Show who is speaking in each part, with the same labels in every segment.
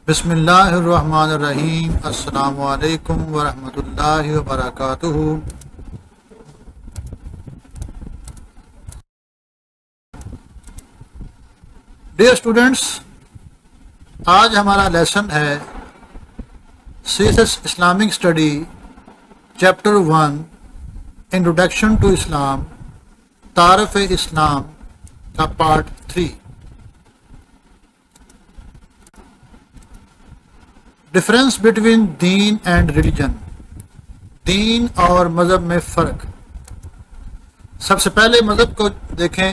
Speaker 1: بسم اللہ الرحمن الرحیم۔ السلام علیکم ورحمۃ اللہ وبرکاتہ۔ ڈیئر اسٹوڈینٹس، آج ہمارا لیسن ہے CSS Islamic study chapter 1 introduction to Islam, تعارف اسلام کا part 3۔ Difference between deen and religion, دین اور مذہب میں فرق۔ سب سے پہلے مذہب کو دیکھیں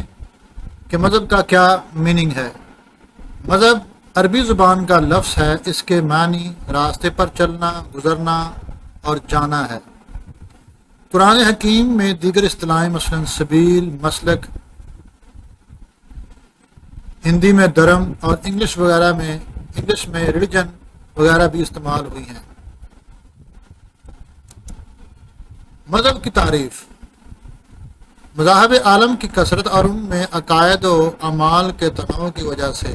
Speaker 1: کہ مذہب کا کیا میننگ ہے۔ مذہب عربی زبان کا لفظ ہے، اس کے معنی راستے پر چلنا، گزرنا اور جانا ہے۔ قرآن حکیم میں دیگر اصطلاحیں مثلا سبیل، مسلک، ہندی میں دھرم اور انگلش میں ریلیجن وغیرہ بھی استعمال ہوئی ہیں۔ مذہب کی تعریف۔ مذاہب عالم کی کثرت اور ان میں عقائد و اعمال کے تنوع کی وجہ سے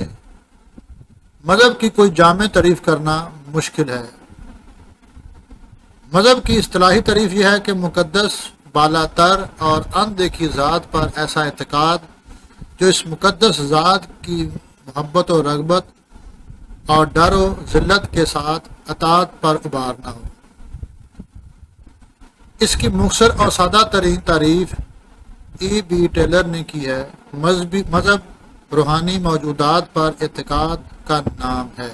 Speaker 1: مذہب کی کوئی جامع تعریف کرنا مشکل ہے۔ مذہب کی اصطلاحی تعریف یہ ہے کہ مقدس، بالا تر اور اندیکھی ذات پر ایسا اعتقاد جو اس مقدس ذات کی محبت و رغبت اور ڈر و ذلت کے ساتھ اطاعت پر ابھارنا ہو۔ اس کی مختصر اور سادہ ترین تعریف E.B. ٹیلر نے کی ہے۔ مذہب روحانی موجودات پر اعتقاد کا نام ہے۔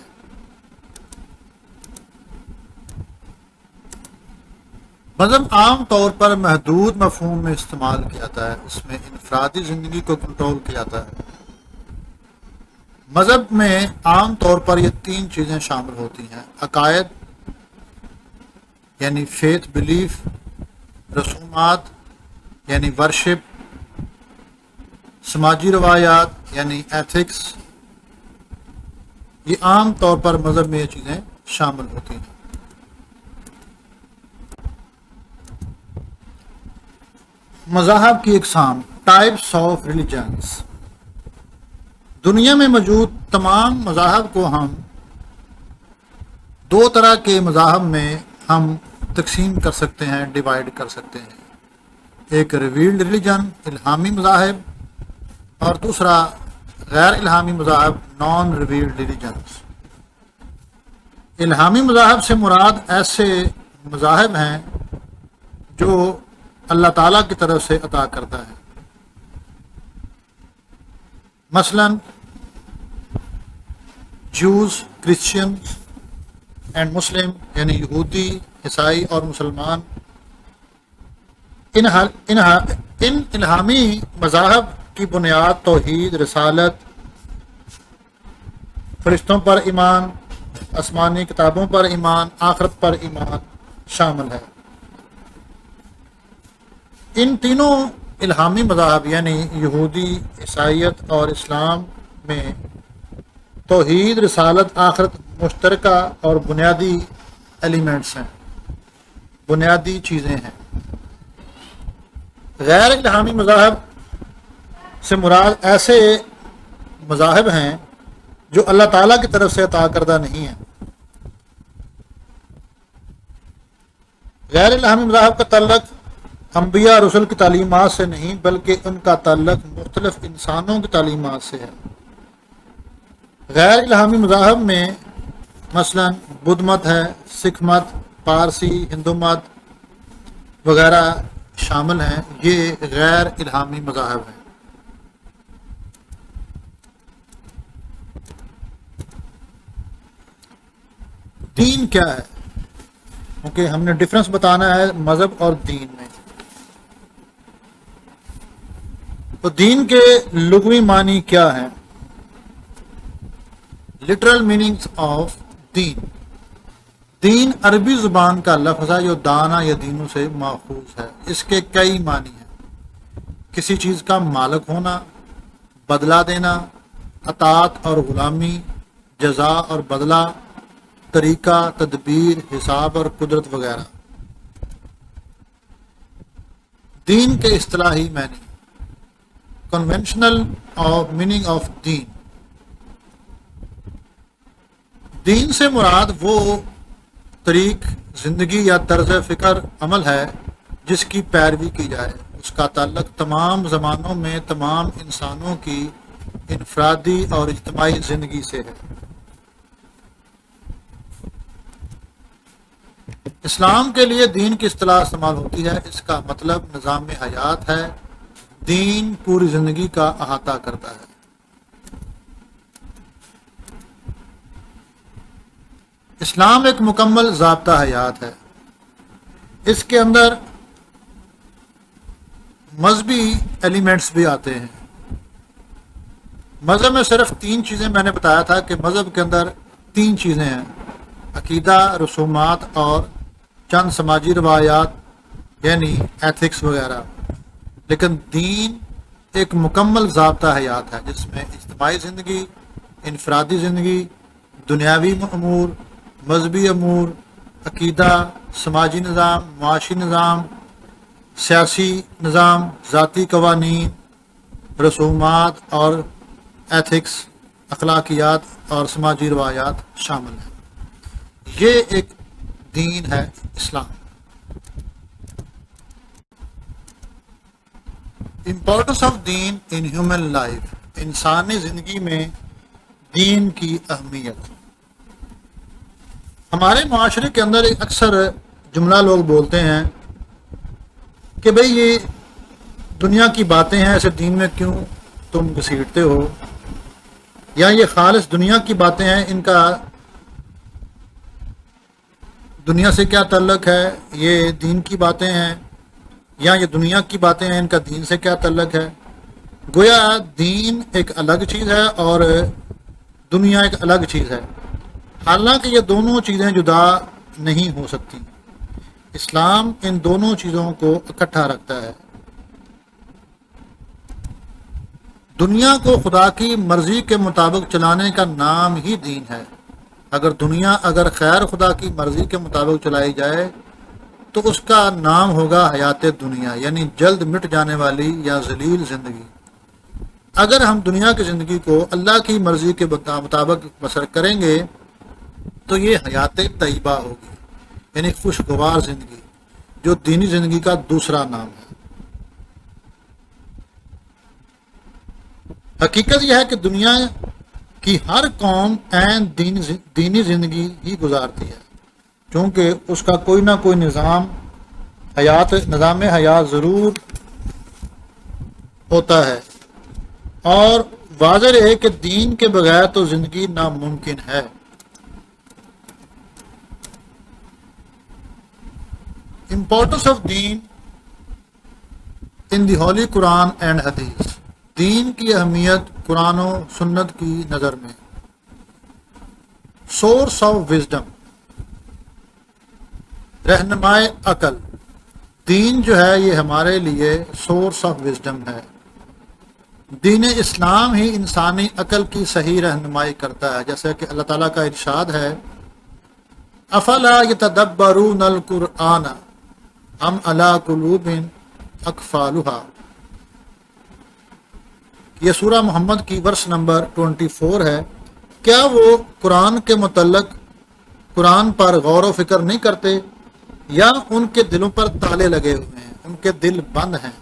Speaker 1: مذہب عام طور پر محدود مفہوم میں استعمال کیا جاتا ہے، اس میں انفرادی زندگی کو کنٹرول کیا جاتا ہے۔ مذہب میں عام طور پر یہ 3 چیزیں شامل ہوتی ہیں: عقائد یعنی فیتھ بلیف، رسومات یعنی ورشپ، سماجی روایات یعنی ایتھکس۔ یہ عام طور پر مذہب میں یہ چیزیں شامل ہوتی ہیں۔ مذاہب کی اقسام، ٹائپس آف ریلیجنز۔ دنیا میں موجود تمام مذاہب کو ہم 2 طرح کے مذاہب میں ہم تقسیم کر سکتے ہیں، ڈیوائڈ کر سکتے ہیں۔ ایک ریویلڈ ریلیجن، الہامی مذاہب، اور دوسرا غیر الہامی مذاہب، نان ریویلڈ ریلیجنز۔ الہامی مذاہب سے مراد ایسے مذاہب ہیں جو اللہ تعالیٰ کی طرف سے عطا کرتا ہے۔ مثلا جوز، کرسچین اینڈ مسلم، یعنی یہودی، عیسائی اور مسلمان۔ ان الہامی مذاہب کی بنیاد توحید، رسالت، فرشتوں پر ایمان، آسمانی کتابوں پر ایمان، آخرت پر ایمان شامل ہے۔ ان تینوں الہامی مذاہب یعنی یہودی، عیسائیت اور اسلام میں توحید، رسالت، آخرت مشترکہ اور بنیادی ایلیمنٹس ہیں، بنیادی چیزیں ہیں۔ غیر الہامی مذاہب سے مراد ایسے مذاہب ہیں جو اللہ تعالیٰ کی طرف سے عطا کردہ نہیں ہیں۔ غیر الہامی مذاہب کا تعلق انبیاء رسل کی تعلیمات سے نہیں، بلکہ ان کا تعلق مختلف انسانوں کی تعلیمات سے ہے۔ غیر الہامی مذاہب میں مثلا بدھ مت ہے، سکھ مت، پارسی، ہندو مت وغیرہ شامل ہیں۔ یہ غیر الہامی مذاہب ہیں۔ دین کیا ہے؟ کیونکہ ہم نے ڈفرینس بتانا ہے مذہب اور دین میں۔ تو دین کے لغوی معنی کیا ہیں؟ لٹرل میننگز آف دین۔ دین عربی زبان کا لفظ ہے جو دانا یا دینوں سے ماخوذ ہے۔ اس کے کئی معنی ہیں: کسی چیز کا مالک ہونا، بدلہ دینا، اطاعت اور غلامی، جزا اور بدلہ، طریقہ، تدبیر، حساب اور قدرت وغیرہ۔ دین کے اصطلاحی معنی۔ کنونشنل میننگ آف دین، دین سے مراد وہ طریق زندگی یا طرز فکر عمل ہے جس کی پیروی کی جائے. اس کا تعلق تمام زمانوں میں تمام انسانوں کی انفرادی اور اجتماعی زندگی سے ہے. اسلام کے لیے دین کی اصطلاح استعمال ہوتی ہے. اس کا مطلب نظام حیات ہے. دین پوری زندگی کا احاطہ کرتا ہے. اسلام ایک مکمل ضابطہ حیات ہے. اس کے اندر مذہبی ایلیمنٹس بھی آتے ہیں. مذہب میں صرف 3 چیزیں میں نے بتایا تھا کہ مذہب کے اندر 3 چیزیں ہیں: عقیدہ، رسومات اور چند سماجی روایات یعنی ایتھکس وغیرہ. لیکن دین ایک مکمل ضابطہ حیات ہے جس میں اجتماعی زندگی، انفرادی زندگی، دنیاوی امور، مذہبی امور، عقیدہ، سماجی نظام، معاشی نظام، سیاسی نظام، ذاتی قوانین، رسومات اور ایتھکس، اخلاقیات اور سماجی روایات شامل ہیں. یہ ایک دین ہے اسلام. Importance of deen in human life. انسانی زندگی میں دین کی اہمیت. ہمارے معاشرے کے اندر ایک اکثر جملہ لوگ بولتے ہیں کہ بھئی یہ دنیا کی باتیں ہیں، ایسے دین میں کیوں تم گھسیٹتے ہو، یا یہ خالص دنیا کی باتیں ہیں، ان کا دنیا سے کیا تعلق ہے، یہ دین کی باتیں ہیں، یا یہ دنیا کی باتیں ہیں، ان کا دین سے کیا تعلق ہے. گویا دین ایک الگ چیز ہے اور دنیا ایک الگ چیز ہے، حالانکہ یہ دونوں چیزیں جدا نہیں ہو سکتی. اسلام ان دونوں چیزوں کو اکٹھا رکھتا ہے. دنیا کو خدا کی مرضی کے مطابق چلانے کا نام ہی دین ہے. اگر خیر خدا کی مرضی کے مطابق چلائی جائے تو اس کا نام ہوگا حیات دنیا، یعنی جلد مٹ جانے والی یا ذلیل زندگی. اگر ہم دنیا کی زندگی کو اللہ کی مرضی کے مطابق بسر کریں گے تو یہ حیات طیبہ ہوگی، یعنی خوشگوار زندگی، جو دینی زندگی کا دوسرا نام ہے. حقیقت یہ ہے کہ دنیا کی ہر قوم عین دینی زندگی ہی گزارتی ہے، چونکہ اس کا کوئی نہ کوئی نظام حیات ضرور ہوتا ہے. اور واضح ہے کہ دین کے بغیر تو زندگی ناممکن ہے. Importance of deen in the holy Quran and hadith. دین کی اہمیت قرآن و سنت کی نظر میں. سورس آف وزڈم، رہنمائے عقل. دین جو ہے یہ ہمارے لیے سورس آف وزڈم ہے. دین اسلام ہی انسانی عقل کی صحیح رہنمائی کرتا ہے، جیسے کہ اللہ تعالیٰ کا ارشاد ہے: افلا یتدبرون القرآن ام علی قلوب اقفالها. یہ سورہ محمد کی ورس نمبر 24 ہے. کیا وہ قرآن کے متعلق قرآن پر غور و فکر نہیں کرتے، یا ان کے دلوں پر تالے لگے ہوئے ہیں، ان کے دل بند ہیں.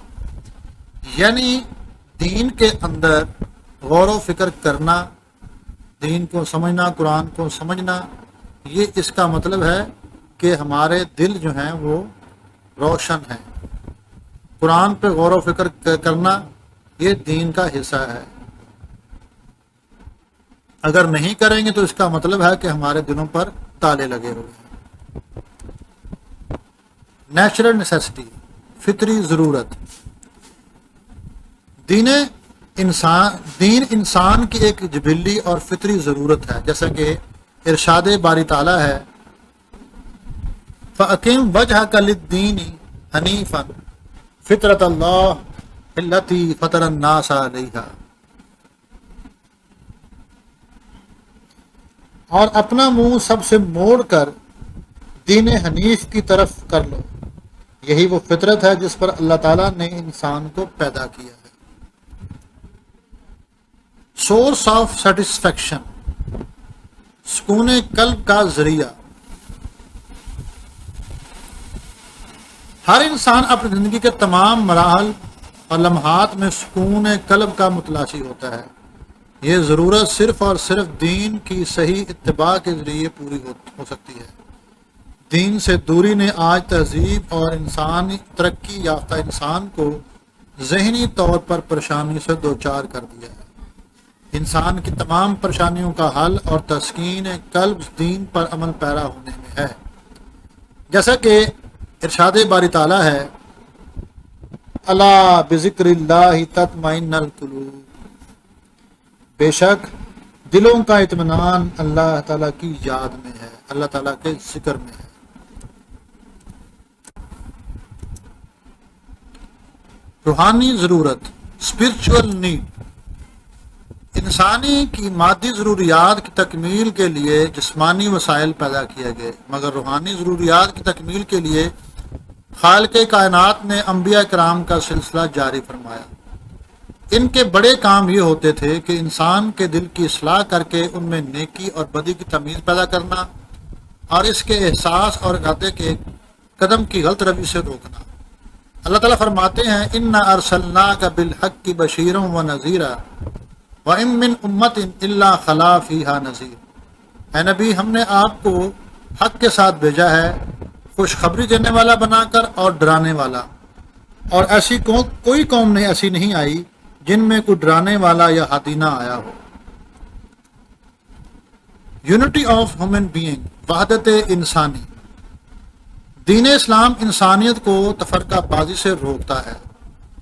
Speaker 1: یعنی دین کے اندر غور و فکر کرنا، دین کو سمجھنا، قرآن کو سمجھنا، یہ اس کا مطلب ہے کہ ہمارے دل جو ہیں وہ روشن ہیں. قرآن پہ غور و فکر کرنا یہ دین کا حصہ ہے. اگر نہیں کریں گے تو اس کا مطلب ہے کہ ہمارے دلوں پر تالے لگے ہوئے ہیں. نیچرل نیسیسٹی، فطری ضرورت. دین انسان کی ایک جبلی اور فطری ضرورت ہے، جیسا کہ ارشاد باری تعالیٰ ہے: فَأَقِمْ وَجْهَكَ لِلدِّينِ حَنِيفًا فِطْرَتَ اللَّهِ الَّتِي فَطَرَ النَّاسَ عَلَيْهَا. اور اپنا منہ سب سے موڑ کر دین حنیف کی طرف کر لو، یہی وہ فطرت ہے جس پر اللہ تعالیٰ نے انسان کو پیدا کیا ہے. سورس آف سیٹسفیکشن، سکون سکون قلب کا ذریعہ۔ ہر انسان اپنی زندگی کے تمام مراحل اور لمحات میں سکون قلب کا متلاشی ہوتا ہے۔ یہ ضرورت صرف اور صرف دین کی صحیح اتباع کے ذریعے پوری ہو سکتی ہے۔ دین سے دوری نے آج تہذیب اور انسانی ترقی یافتہ انسان کو ذہنی طور پر پریشانی سے دوچار کر دیا ہے۔ انسان کی تمام پریشانیوں کا حل اور تسکین قلب دین پر عمل پیرا ہونے میں ہے۔ جیسا کہ ارشاد باری تعالیٰ ہے، الا بذکر اللہ تطمئن القلوب، بے شک دلوں کا اطمینان اللہ تعالیٰ کی یاد میں ہے، اللہ تعالیٰ کے ذکر میں ہے۔ روحانی ضرورت، اسپرچول نیڈ۔ انسانی کی مادی ضروریات کی تکمیل کے لیے جسمانی وسائل پیدا کیے گئے، مگر روحانی ضروریات کی تکمیل کے لیے خالق کائنات نے انبیاء کرام کا سلسلہ جاری فرمایا۔ ان کے بڑے کام یہ ہوتے تھے کہ انسان کے دل کی اصلاح کر کے ان میں نیکی اور بدی کی تمیز پیدا کرنا اور اس کے احساس اور ارادے کے قدم کی غلط روی سے روکنا۔ اللہ تعالیٰ فرماتے ہیں، اِنَّا أَرْسَلْنَاكَ بِالْحَقِّ بَشِيرًا وَنَذِيرًا وَإِن مِّنْ أُمَّةٍ إِلَّا خَلَا فِيهَا نَذِيرٌ۔ اے نبی، ہم نے آپ کو حق کے ساتھ بھیجا ہے، خوشخبری دینے والا بنا کر اور ڈرانے والا، اور ایسی کوئی قوم نہیں ایسی نہیں آئی جن میں کوئی ڈرانے والا یا ہادی نہ آیا ہو۔ یونٹی آف ہیومن بینگ، وحدت انسانی۔ دین اسلام انسانیت کو تفرقہ بازی سے روکتا ہے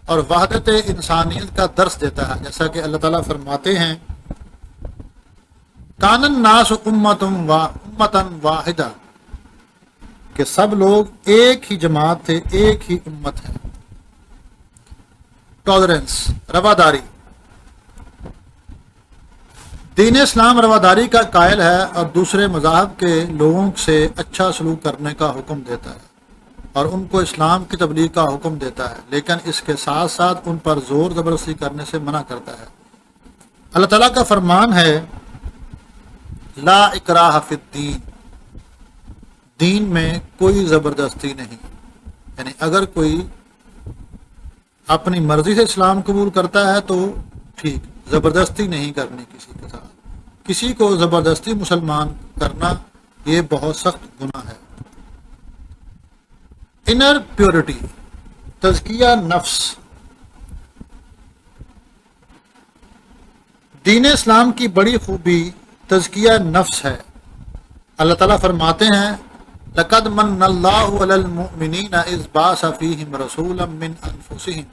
Speaker 1: اور وحدت انسانیت کا درس دیتا ہے، جیسا کہ اللہ تعالیٰ فرماتے ہیں، کان الناس امۃ واحدہ، کہ سب لوگ ایک ہی جماعت تھے، ایک ہی امت ہے۔ ٹالرنس، رواداری۔ دین اسلام رواداری کا قائل ہے اور دوسرے مذاہب کے لوگوں سے اچھا سلوک کرنے کا حکم دیتا ہے اور ان کو اسلام کی تبلیغ کا حکم دیتا ہے، لیکن اس کے ساتھ ساتھ ان پر زور زبردستی کرنے سے منع کرتا ہے۔ اللہ تعالیٰ کا فرمان ہے، لا اکراہ فی الدین، دین میں کوئی زبردستی نہیں۔ یعنی اگر کوئی اپنی مرضی سے اسلام قبول کرتا ہے تو ٹھیک، زبردستی نہیں کرنی کسی کے ساتھ۔ کسی کو زبردستی مسلمان کرنا یہ بہت سخت گناہ ہے۔ انر پیورٹی، تزکیہ نفس۔ دین اسلام کی بڑی خوبی تزکیہ نفس ہے۔ اللہ تعالیٰ فرماتے ہیں، لقد من اللہ علی المؤمنین اذ بعث فیہم رسولا من انفسہم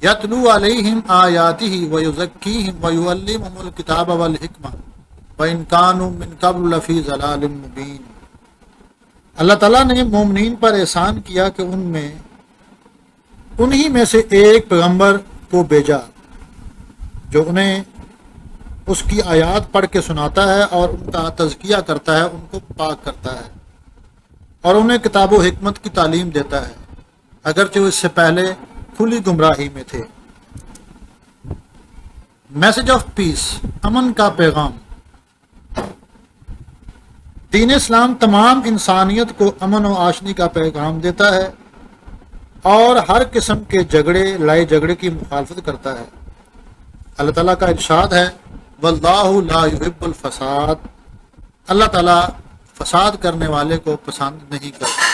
Speaker 1: یتلو علیہم آیاتہ ویزکیہم ویعلمہم الکتاب والحکمہ وإن كانوا من قبل لفی ضلال مبین۔ اللہ تعالیٰ نے مومنین پر احسان کیا کہ انہی میں سے ایک پیغمبر کو بھیجا جو انہیں اس کی آیات پڑھ کے سناتا ہے اور ان کا تزکیہ کرتا ہے، ان کو پاک کرتا ہے اور انہیں کتاب و حکمت کی تعلیم دیتا ہے، اگرچہ وہ اس سے پہلے کھلی گمراہی میں تھے۔ میسج آف پیس، امن کا پیغام۔ دین اسلام تمام انسانیت کو امن و آشتی کا پیغام دیتا ہے اور ہر قسم کے لڑائی جھگڑے کی مخالفت کرتا ہے۔ اللہ تعالیٰ کا ارشاد ہے، واللہ لا يحب الفساد، اللہ تعالیٰ فساد کرنے والے کو پسند نہیں کرتا۔